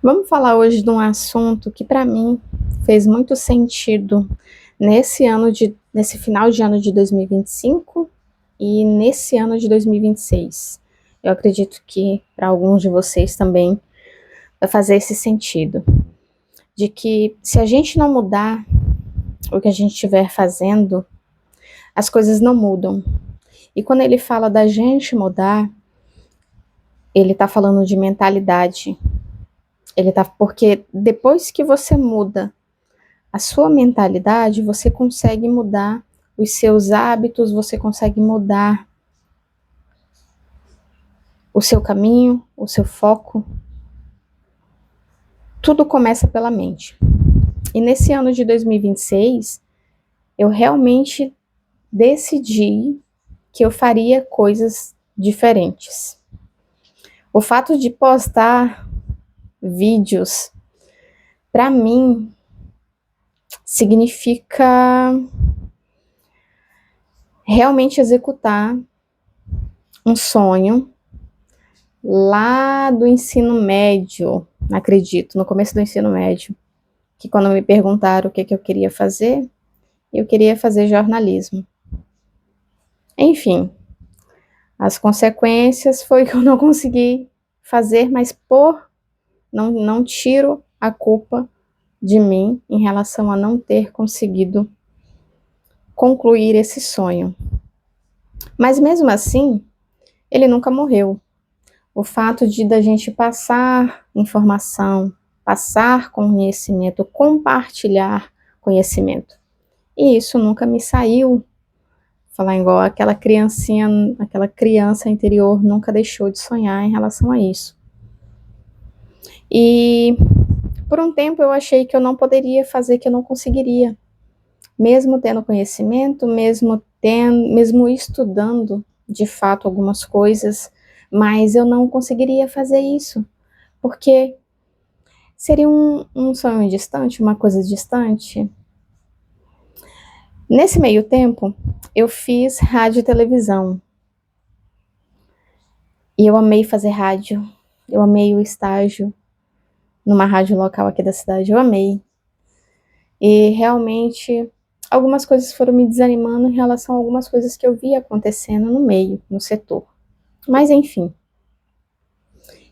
Vamos falar hoje de um assunto que para mim fez muito sentido nesse final de ano de 2025 e nesse ano de 2026. Eu acredito que para alguns de vocês também vai fazer esse sentido, de que se a gente não mudar o que a gente estiver fazendo, as coisas não mudam. E quando ele fala da gente mudar, ele está falando de mentalidade. Porque depois que você muda a sua mentalidade, você consegue mudar os seus hábitos, você consegue mudar o seu caminho, o seu foco. Tudo começa pela mente. E nesse ano de 2026, eu realmente decidi que eu faria coisas diferentes. O fato de postar vídeos, para mim, significa realmente executar um sonho lá do ensino médio, acredito, no começo do ensino médio, que quando me perguntaram o que eu queria fazer, eu queria fazer jornalismo. Enfim, as consequências foi que eu não consegui fazer, mas não tiro a culpa de mim em relação a não ter conseguido concluir esse sonho. Mas mesmo assim, ele nunca morreu. O fato de da gente passar informação, passar conhecimento, compartilhar conhecimento. E isso nunca me saiu. Falar igual aquela criança interior nunca deixou de sonhar em relação a isso. E por um tempo eu achei que eu não poderia fazer, que eu não conseguiria. Mesmo tendo conhecimento, mesmo estudando de fato algumas coisas, mas eu não conseguiria fazer isso, porque seria um sonho distante, uma coisa distante. Nesse meio tempo, eu fiz rádio e televisão. E eu amei fazer rádio, eu amei o estágio numa rádio local aqui da cidade, eu amei. E realmente, algumas coisas foram me desanimando em relação a algumas coisas que eu via acontecendo no meio, no setor. Mas enfim.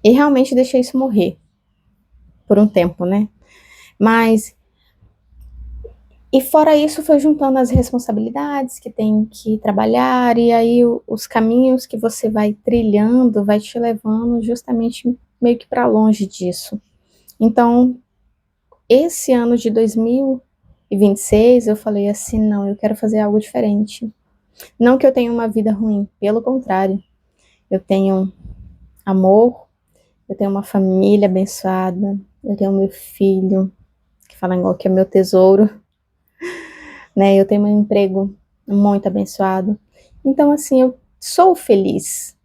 E realmente deixei isso morrer por um tempo, né? E fora isso, foi juntando as responsabilidades que tem que trabalhar, e aí os caminhos que você vai trilhando, vai te levando justamente meio que para longe disso. Então, esse ano de 2026, eu falei assim, não, eu quero fazer algo diferente. Não que eu tenha uma vida ruim, pelo contrário. Eu tenho amor, eu tenho uma família abençoada, eu tenho meu filho, que fala igual que é meu tesouro, né? Eu tenho um emprego muito abençoado. Então, assim, eu sou feliz,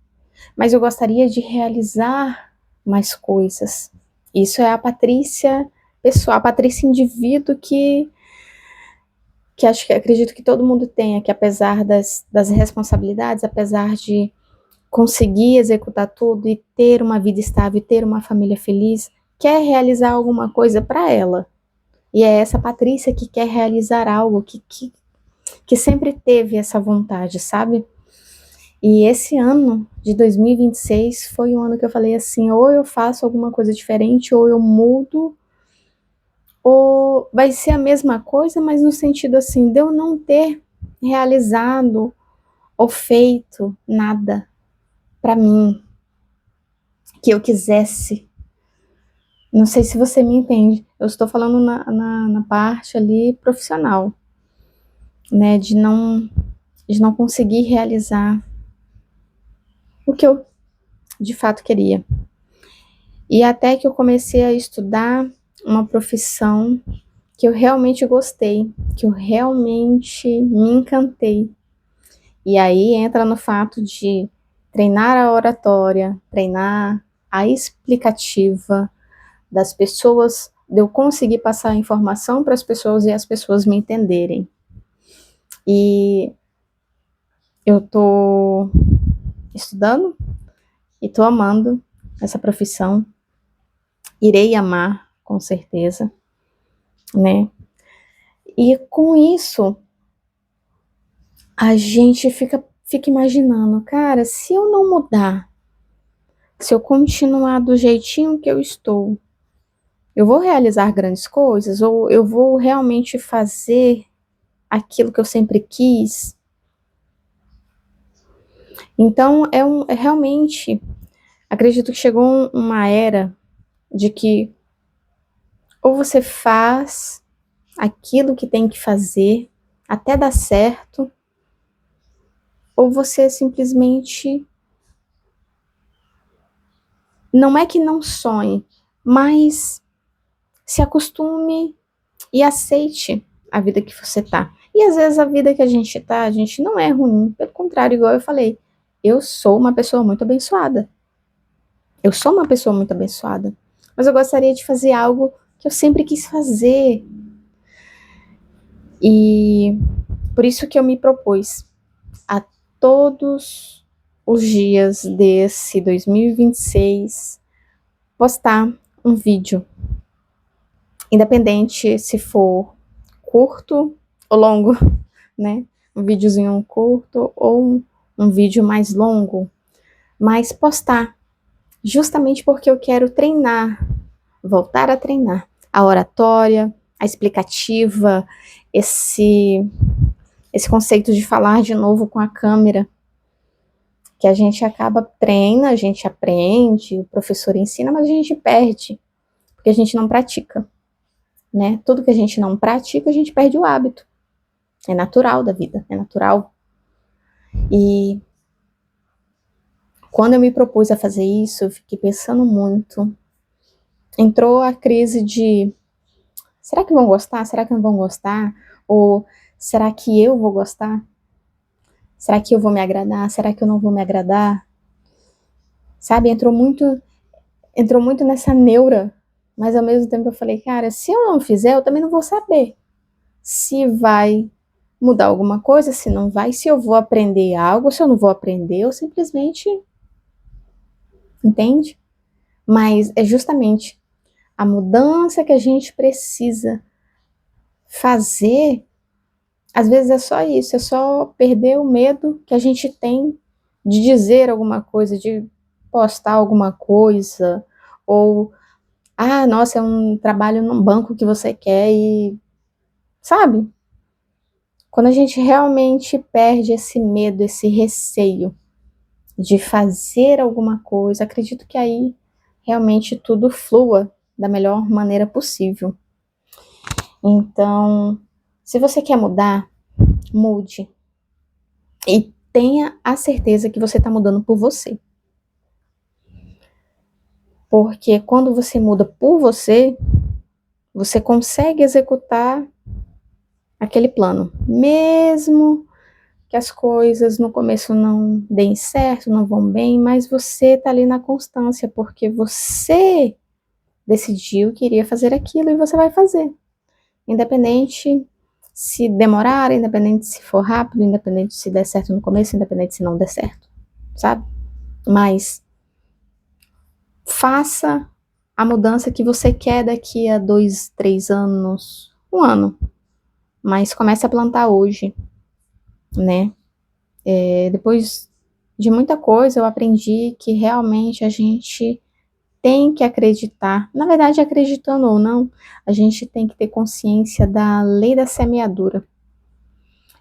mas eu gostaria de realizar mais coisas. Isso é a Patrícia pessoal, a Patrícia indivíduo que acredito que todo mundo tenha, que apesar das responsabilidades, apesar de conseguir executar tudo e ter uma vida estável, e ter uma família feliz, quer realizar alguma coisa para ela. E é essa Patrícia que quer realizar algo, que sempre teve essa vontade, sabe? E esse ano de 2026 foi um ano que eu falei assim, ou eu faço alguma coisa diferente, ou eu mudo, ou vai ser a mesma coisa, mas no sentido assim, de eu não ter realizado ou feito nada para mim que eu quisesse. Não sei se você me entende. Eu estou falando na parte ali profissional, né? De não conseguir realizar o que eu de fato queria. E até que eu comecei a estudar uma profissão que eu realmente gostei, que eu realmente me encantei. E aí entra no fato de treinar a oratória, treinar a explicativa das pessoas, de eu conseguir passar a informação para as pessoas e as pessoas me entenderem. E eu tô estudando e tô amando essa profissão. irei amar, com certeza, né? E com isso, a gente fica imaginando, cara, se eu não mudar, se eu continuar do jeitinho que eu estou, eu vou realizar grandes coisas? Ou eu vou realmente fazer aquilo que eu sempre quis? Então, realmente, acredito que chegou uma era de que ou você faz aquilo que tem que fazer até dar certo, ou você simplesmente, não é que não sonhe, mas se acostume e aceite a vida que você tá. E às vezes a vida que a gente tá, a gente não é ruim, pelo contrário, igual eu falei, eu sou uma pessoa muito abençoada. Eu sou uma pessoa muito abençoada. Mas eu gostaria de fazer algo que eu sempre quis fazer. E por isso que eu me propus a todos os dias desse 2026 postar um vídeo, independente se for curto ou longo, né? Um videozinho curto ou um vídeo mais longo, mas postar, justamente porque eu quero treinar, voltar a treinar a oratória, a explicativa, esse conceito de falar de novo com a câmera, que a gente acaba treina, a gente aprende, o professor ensina, mas a gente perde, porque a gente não pratica, né? Tudo que a gente não pratica, a gente perde o hábito. É natural da vida, é natural. E quando eu me propus a fazer isso, eu fiquei pensando muito. Entrou a crise de, será que vão gostar? Será que não vão gostar? Ou será que eu vou gostar? Será que eu vou me agradar? Será que eu não vou me agradar? Sabe, entrou muito nessa neura, mas ao mesmo tempo eu falei, cara, se eu não fizer, eu também não vou saber se vai mudar alguma coisa, se não vai, se eu vou aprender algo, se eu não vou aprender, eu simplesmente, entende? Mas é justamente a mudança que a gente precisa fazer, às vezes é só isso, é só perder o medo que a gente tem de dizer alguma coisa, de postar alguma coisa, ou, nossa, é um trabalho num banco que você quer e, sabe? Quando a gente realmente perde esse medo, esse receio de fazer alguma coisa, acredito que aí realmente tudo flua da melhor maneira possível. Então, se você quer mudar, mude. E tenha a certeza que você está mudando por você. Porque quando você muda por você, você consegue executar aquele plano. Mesmo que as coisas no começo não deem certo, não vão bem, mas você está ali na constância, porque você decidiu que iria fazer aquilo e você vai fazer. Independente se demorar, independente se for rápido, independente se der certo no começo, independente se não der certo, sabe? Mas faça a mudança que você quer daqui a 2, 3 anos, 1 ano. Mas comece a plantar hoje, né? Depois de muita coisa, eu aprendi que realmente a gente tem que acreditar. Na verdade, acreditando ou não, a gente tem que ter consciência da lei da semeadura.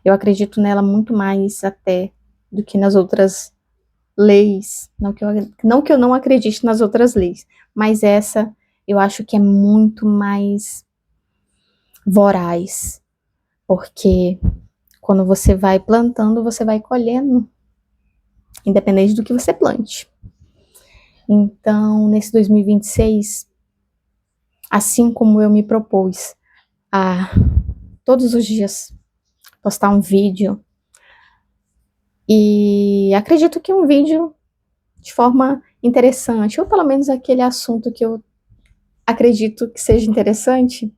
Eu acredito nela muito mais até do que nas outras leis. Não que eu não acredite nas outras leis, mas essa eu acho que é muito mais voraz, porque quando você vai plantando, você vai colhendo, independente do que você plante. Então, nesse 2026, assim como eu me propus a todos os dias postar um vídeo, e acredito que um vídeo de forma interessante, ou pelo menos aquele assunto que eu acredito que seja interessante,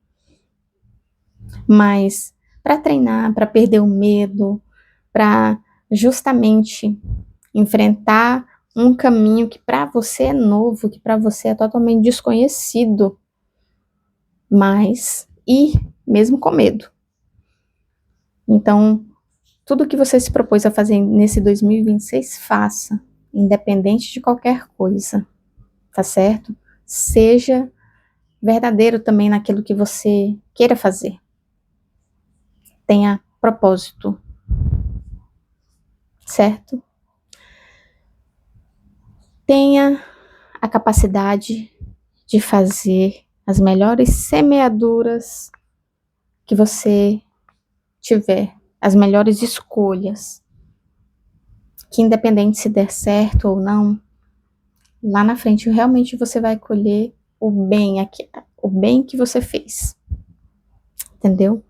mas para treinar, para perder o medo, para justamente enfrentar um caminho que para você é novo, que para você é totalmente desconhecido, mas ir mesmo com medo. Então, tudo que você se propôs a fazer nesse 2026, faça, independente de qualquer coisa, tá certo? Seja verdadeiro também naquilo que você queira fazer. Tenha propósito, certo? Tenha a capacidade de fazer as melhores semeaduras que você tiver, as melhores escolhas, que independente se der certo ou não, lá na frente realmente você vai colher o bem aqui, o bem que você fez, entendeu?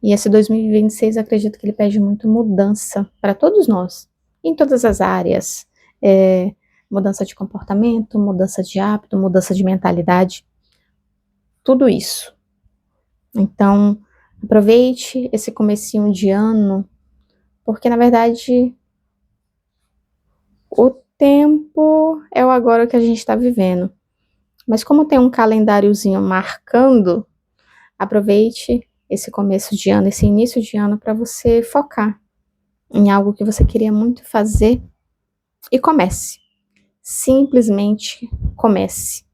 E esse 2026 acredito que ele pede muito mudança para todos nós, em todas as áreas, mudança de comportamento, mudança de hábito, mudança de mentalidade, tudo isso. Então, aproveite esse comecinho de ano, porque na verdade o tempo é o agora que a gente está vivendo. Mas como tem um calendáriozinho marcando, aproveite esse começo de ano, esse início de ano para você focar em algo que você queria muito fazer e comece. Simplesmente comece,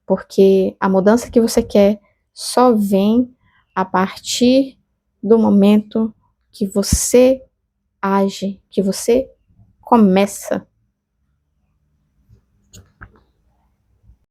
porque a mudança que você quer só vem a partir do momento que você age, que você começa